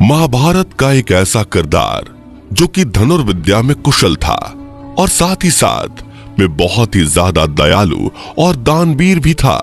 महाभारत का एक ऐसा किरदार जो कि धनुर्विद्या में कुशल था और साथ ही साथ में बहुत ही ज्यादा दयालु और दानवीर भी था।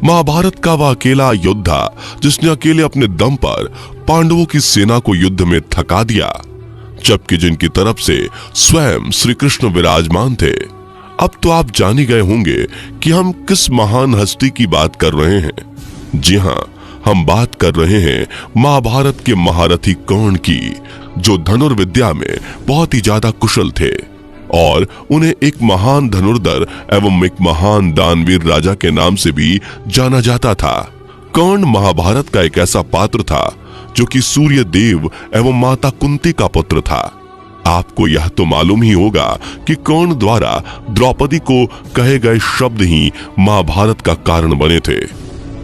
महाभारत का वह अकेला योद्धा जिसने अकेले अपने दम पर पांडवों की सेना को युद्ध में थका दिया, जबकि जिनकी तरफ से स्वयं श्री कृष्ण विराजमान थे। अब तो आप जान ही गए होंगे कि हम किस महान हस्ती की बात कर रहे हैं। जी हाँ, हम बात कर रहे हैं महाभारत के महारथी कर्ण की, जो धनुर्विद्या में बहुत ही ज्यादा कुशल थे और उन्हें एक महान धनुर्धर एवं एक महान दानवीर राजा के नाम से भी जाना जाता था। कर्ण महाभारत का एक ऐसा पात्र था जो कि सूर्य देव एवं माता कुंती का पुत्र था। आपको यह तो मालूम ही होगा कि कर्ण द्वारा द्रौपदी को कहे गए शब्द ही महाभारत का कारण बने थे।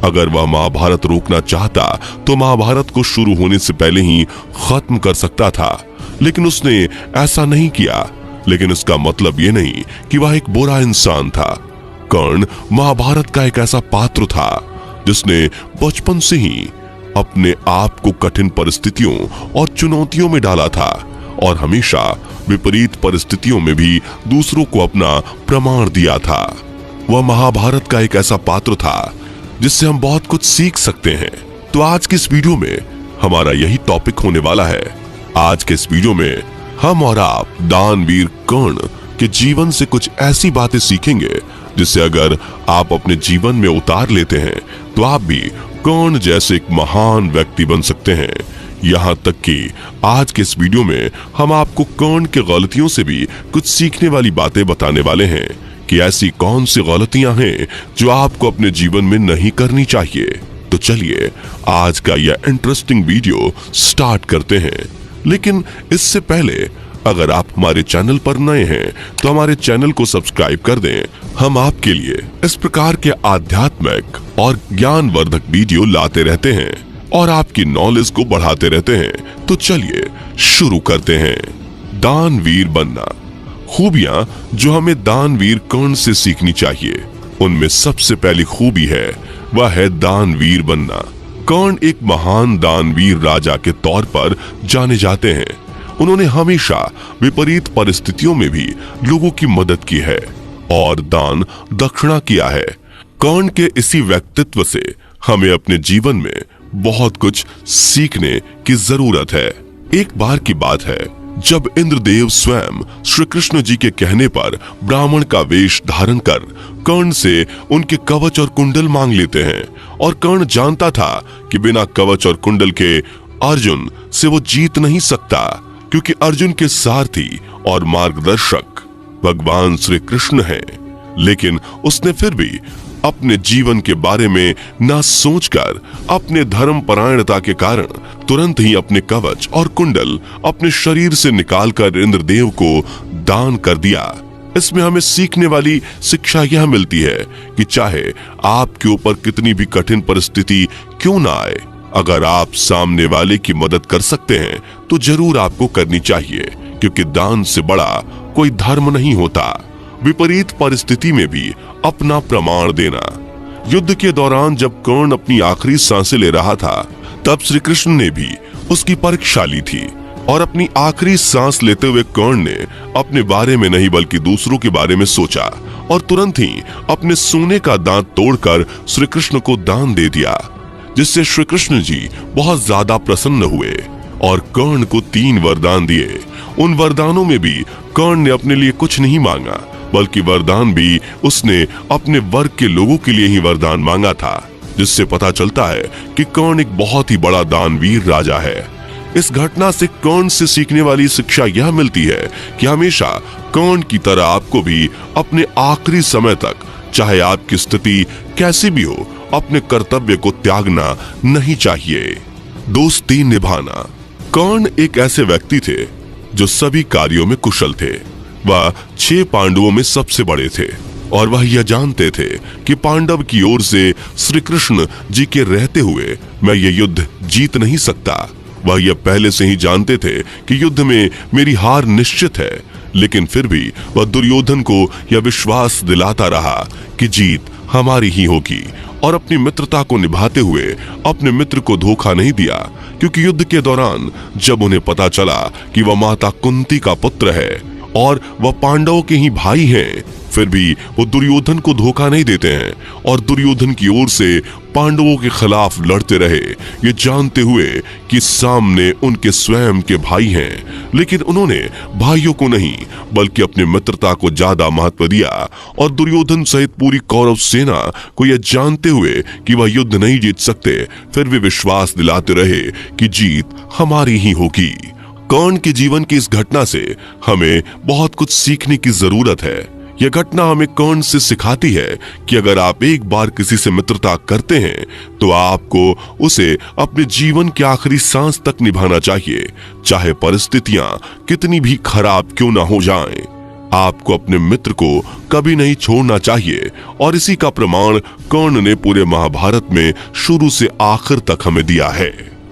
अगर वह महाभारत रोकना चाहता तो महाभारत को शुरू होने से पहले ही खत्म कर सकता था, लेकिन उसने ऐसा नहीं किया। लेकिन इसका मतलब ये नहीं कि वह एक बुरा इंसान था। कर्ण महाभारत का एक ऐसा पात्र था जिसने बचपन से ही अपने आप को कठिन परिस्थितियों और चुनौतियों में डाला था और हमेशा विपरीत परिस्थितियों में भी दूसरों को अपना प्रमाण दिया था। वह महाभारत का एक ऐसा पात्र था जिससे हम बहुत कुछ सीख सकते हैं। तो आज के इस वीडियो में हमारा यही टॉपिक होने वाला है। आज के इस वीडियो में हम और आप दानवीर कर्ण के जीवन से कुछ ऐसी बातें सीखेंगे जिससे अगर आप अपने जीवन में उतार लेते हैं तो आप भी कर्ण जैसे एक महान व्यक्ति बन सकते हैं। यहाँ तक कि आज के इस वीडियो में हम आपको कर्ण के गलतियों से भी कुछ सीखने वाली बातें बताने वाले हैं कि ऐसी कौन सी गलतियां हैं जो आपको अपने जीवन में नहीं करनी चाहिए। तो चलिए आज का यह इंटरेस्टिंग वीडियो स्टार्ट करते हैं। लेकिन इससे पहले अगर आप हमारे चैनल पर नए हैं तो हमारे चैनल को सब्सक्राइब कर दें। हम आपके लिए इस प्रकार के आध्यात्मिक और ज्ञानवर्धक वीडियो लाते रहते हैं और आपकी नॉलेज को बढ़ाते रहते हैं। तो चलिए शुरू करते हैं। दानवीर बनना। खूबियां जो हमें दानवीर कर्ण से सीखनी चाहिए, उनमें सबसे पहली खूबी है वह है दानवीर बनना। कर्ण एक महान दानवीर राजा के तौर पर जाने जाते हैं। उन्होंने हमेशा विपरीत परिस्थितियों में भी लोगों की मदद की है और दान दक्षिणा किया है। कर्ण के इसी व्यक्तित्व से हमें अपने जीवन में बहुत कुछ सीखने की जरूरत है। एक बार की बात है जब इंद्रदेव स्वयं श्री कृष्ण जी के कहने पर ब्राह्मण का वेश धारण कर कर्ण से उनके कवच और कुंडल मांग लेते हैं और कर्ण जानता था कि बिना कवच और कुंडल के अर्जुन से वो जीत नहीं सकता, क्योंकि अर्जुन के सारथी और मार्गदर्शक भगवान श्री कृष्ण हैं। लेकिन उसने फिर भी अपने जीवन के बारे में ना सोचकर अपने धर्म परायणता के कारण तुरंत ही अपने कवच और कुंडल अपने शरीर से निकालकर इंद्रदेव को दान कर दिया। इसमें हमें सीखने वाली शिक्षा यह मिलती है कि चाहे आपके ऊपर कितनी भी कठिन परिस्थिति क्यों ना आए, अगर आप सामने वाले की मदद कर सकते हैं तो जरूर आपको करनी चाहिए, क्योंकि दान से बड़ा कोई धर्म नहीं होता। विपरीत परिस्थिति में भी अपना प्रमाण देना। युद्ध के दौरान जब कर्ण अपनी आखिरी सांसें ले रहा था तब श्री कृष्ण ने भी उसकी परीक्षा ली थी और अपनी आखिरी सांस लेते हुए कर्ण ने अपने बारे में नहीं बल्कि दूसरों के बारे में सोचा और तुरंत ही अपने सोने का दांत तोड़कर श्री कृष्ण को दान दे दिया, जिससे श्री कृष्ण जी बहुत ज्यादा प्रसन्न हुए और कर्ण को 3 वरदान दिए। उन वरदानों में भी कर्ण ने अपने लिए कुछ नहीं मांगा, बल्कि वरदान भी उसने अपने वर्ग के लोगों के लिए ही वरदान मांगा था, जिससे पता चलता है कि कर्ण एक बहुत ही बड़ा दानवीर राजा है। इस घटना से कर्ण से सीखने वाली शिक्षा यह मिलती है कि हमेशा कर्ण की तरह आपको भी अपने आखिरी समय तक, चाहे आपकी स्थिति कैसी भी हो, अपने कर्तव्य को त्यागना नहीं चाहिए। दोस्ती निभाना। कर्ण एक ऐसे व्यक्ति थे जो सभी कार्यों में कुशल थे। वह 6 पांडवों में सबसे बड़े थे और वह यह जानते थे कि पांडव की ओर से श्री कृष्ण जी के रहते हुए मैं ये युद्ध जीत नहीं सकता। वह यह पहले से ही जानते थे कि युद्ध में मेरी हार निश्चित है, लेकिन फिर भी वह दुर्योधन को यह विश्वास दिलाता रहा कि जीत हमारी ही होगी और अपनी मित्रता को निभाते हुए अपने मित्र को धोखा नहीं दिया, क्योंकि युद्ध के दौरान जब उन्हें पता चला कि वह माता कुंती का पुत्र है और वह पांडवों के ही भाई हैं, फिर भी वो दुर्योधन को धोखा नहीं देते हैं और दुर्योधन की ओर से पांडवों के खिलाफ लड़ते रहे, ये जानते हुए कि सामने उनके स्वयं के भाई हैं। लेकिन उन्होंने भाइयों को नहीं बल्कि अपनी मित्रता को ज्यादा महत्व दिया और दुर्योधन सहित पूरी कौरव सेना को यह जानते हुए कि वह युद्ध नहीं जीत सकते, फिर भी विश्वास दिलाते रहे कि जीत हमारी ही होगी। कर्ण के जीवन की इस घटना से हमें बहुत कुछ सीखने की जरूरत है। यह घटना हमें कर्ण से सिखाती है कि अगर आप एक बार किसी से मित्रता करते हैं तो आपको उसे अपने जीवन के आखिरी सांस तक निभाना चाहिए, चाहे परिस्थितियां कितनी भी खराब क्यों ना हो जाएं। आपको अपने मित्र को कभी नहीं छोड़ना चाहिए और इसी का प्रमाण कर्ण ने पूरे महाभारत में शुरू से आखिर तक हमें दिया है।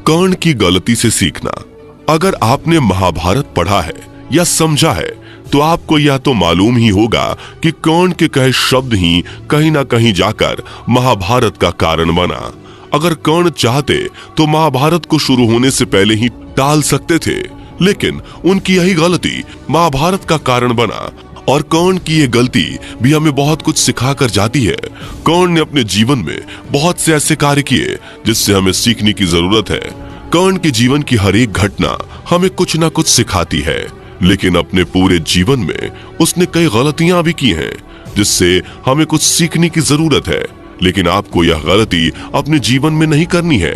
कर्ण की गलती से सीखना। अगर आपने महाभारत पढ़ा है या समझा है तो आपको यह तो मालूम ही होगा कि कर्ण के कहे शब्द ही कहीं ना कहीं जाकर महाभारत का कारण बना। अगर कर्ण चाहते तो महाभारत को शुरू होने से पहले ही टाल सकते थे, लेकिन उनकी यही गलती महाभारत का कारण बना। और कर्ण की ये गलती भी हमें बहुत कुछ सिखा कर जाती है। कर्ण ने अपने जीवन में बहुत से ऐसे कार्य किए जिससे हमें सीखने की जरूरत है। कर्ण के जीवन की हर एक घटना हमें कुछ ना कुछ सिखाती है, लेकिन अपने पूरे जीवन में उसने कई गलतियां भी की हैं जिससे हमें कुछ सीखने की जरूरत है। लेकिन आपको यह गलती अपने जीवन में नहीं करनी है।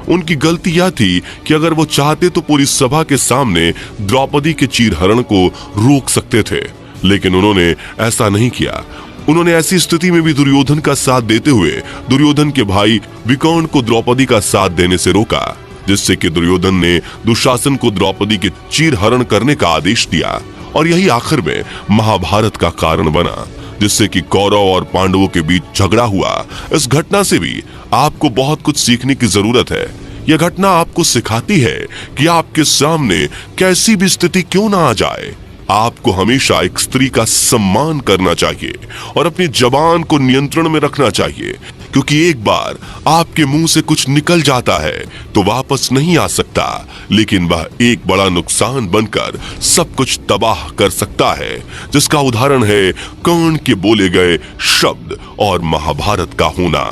उनकी गलती यह थी कि अगर वो चाहते तो पूरी सभा के सामने द्रौपदी के चीरहरण को रोक सकते थे, लेकिन उन्होंने ऐसा नहीं किया। उन्होंने ऐसी स्थिति में भी दुर्योधन का साथ देते हुए दुर्योधन के भाई विकर्ण को द्रौपदी का साथ देने से रोका, जिससे कि दुर्योधन ने दुशासन को द्रौपदी के चीरहरण करने का आदेश दिया और यही आखिर में महाभारत का कारण बना, जिससे कि कौरव और पांडवों के बीच झगड़ा हुआ। इस घटना से भी आपको बहुत कुछ सीखने की जरूरत है। यह घटना आपको सिखाती है कि आपके सामने कैसी भी स्थिति क्यों ना आ जाए, आपको हमेशा एक स्त्री का सम्मान करना चाहिए और अपनी जबान को नियंत्रण में रखना चाहिए, क्योंकि एक बार आपके मुंह से कुछ निकल जाता है तो वापस नहीं आ सकता, लेकिन वह एक बड़ा नुकसान बनकर सब कुछ तबाह कर सकता है, जिसका उदाहरण है कर्ण के बोले गए शब्द और महाभारत का होना।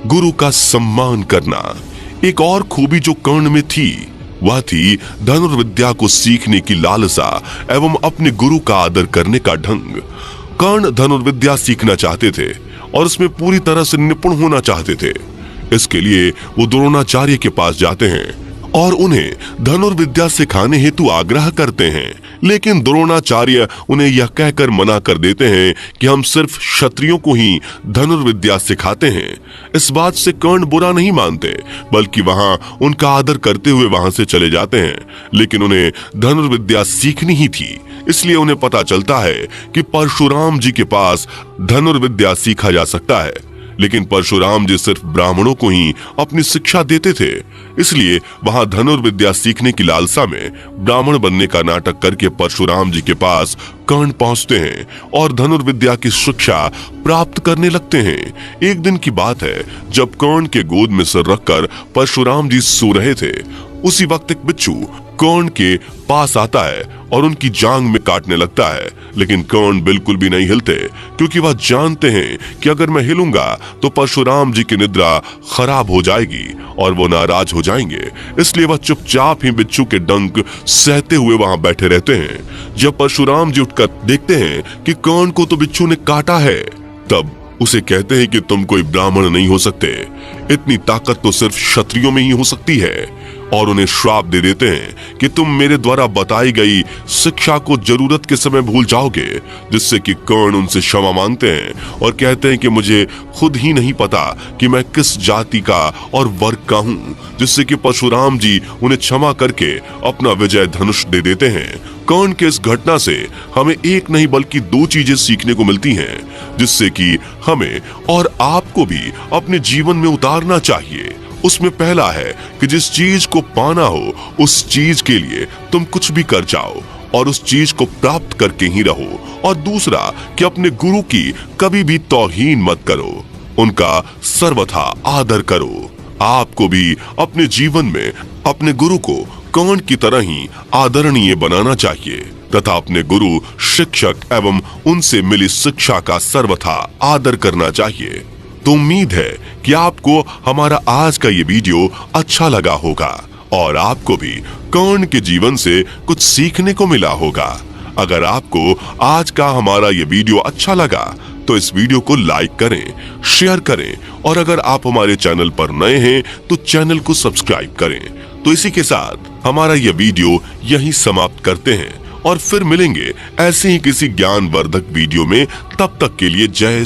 गुरु का सम्मान करना। एक और खूबी जो कर्ण में थी वह थी धनुर्विद्या को सीखने की लालसा एवं अपने गुरु का आदर करने का ढंग। कर्ण धनुर्विद्या सीखना चाहते थे और उसमें पूरी तरह से निपुण होना चाहते थे। इसके लिए वो द्रोणाचार्य के पास जाते हैं और उन्हें धनुर्विद्या सिखाने हेतु आग्रह करते हैं, लेकिन द्रोणाचार्य उन्हें यह कहकर मना कर देते हैं कि हम सिर्फ क्षत्रियों को ही धनुर्विद्या सिखाते हैं। इस बात से कर्ण बुरा नहीं मानते, बल्कि वहां उनका आदर करते हुए वहां से चले जाते हैं। लेकिन उन्हें धनुर्विद्या सीखनी ही थी, इसलिए उन्हें पता चलता है कि परशुराम जी के पास धनुर्विद्या सीखा जा सकता है, लेकिन परशुराम जी सिर्फ ब्राह्मणों को ही अपनी शिक्षा देते थे। इसलिए वहां धनुर्विद्या सीखने की लालसा में ब्राह्मण बनने का नाटक करके परशुराम जी के पास कर्ण पहुंचते हैं और धनुर्विद्या की शिक्षा प्राप्त करने लगते हैं। एक दिन की बात है जब कर्ण के गोद में सिर रखकर परशुराम जी सो रहे थे, उसी वक्त एक बिच्छू कर्ण के पास आता है और उनकी जांग में काटने लगता है, लेकिन कर्ण बिल्कुल भी नहीं हिलते, क्योंकि वह जानते हैं कि अगर मैं हिलूंगा तो परशुराम जी की निद्रा खराब हो जाएगी और वो नाराज हो जाएंगे। इसलिए वह चुपचाप ही बिच्छू के डंक सहते हुए वहां बैठे रहते हैं। जब परशुराम जी उठकर देखते हैं कि कर्ण को तो बिच्छू ने काटा है, तब उसे कहते हैं कि तुम कोई ब्राह्मण नहीं हो सकते, इतनी ताकत तो सिर्फ क्षत्रियों में ही हो सकती है, और उन्हें श्राप दे देते हैं कि तुम मेरे द्वारा बताई गई शिक्षा को जरूरत के समय भूल जाओगे, जिससे कि कर्ण उनसे क्षमा मांगते हैं और कहते हैं कि मुझे खुद ही नहीं पता कि मैं किस जाति का और वर्ग का हूँ, जिससे कि परशुराम जी उन्हें क्षमा करके अपना विजय धनुष दे देते हैं। कर्ण के इस घटना से हमें एक नहीं बल्कि दो चीजें सीखने को मिलती हैं, जिससे कि हमें और आपको भी अपने जीवन में उतारना चाहिए। उसमें पहला है कि जिस चीज को पाना हो उस चीज के लिए तुम कुछ भी कर जाओ और उस चीज को प्राप्त करके ही रहो, और दूसरा कि अपने गुरु की कभी भी तौहीन मत करो, उनका सर्वथा आदर करो। आपको भी अपने जीवन में अपने गुरु को कर्ण की तरह ही आदरणीय बनाना चाहिए तथा अपने गुरु, शिक्षक एवं उनसे मिली शिक्षा का सर्वथा आदर करना चाहिए। तो उम्मीद है कि आपको हमारा आज का ये वीडियो अच्छा लगा होगा और आपको भी कर्ण के जीवन से कुछ सीखने को मिला होगा। अगर आपको आज का हमारा ये वीडियो अच्छा लगा तो इस वीडियो को लाइक करें, शेयर करें और अगर आप हमारे चैनल पर नए हैं तो चैनल को सब्सक्राइब करें। तो इसी के साथ हमारा ये वीडियो यहीं समाप्त करते हैं और फिर मिलेंगे ऐसे ही किसी ज्ञानवर्धक वीडियो में। तब तक के लिए जय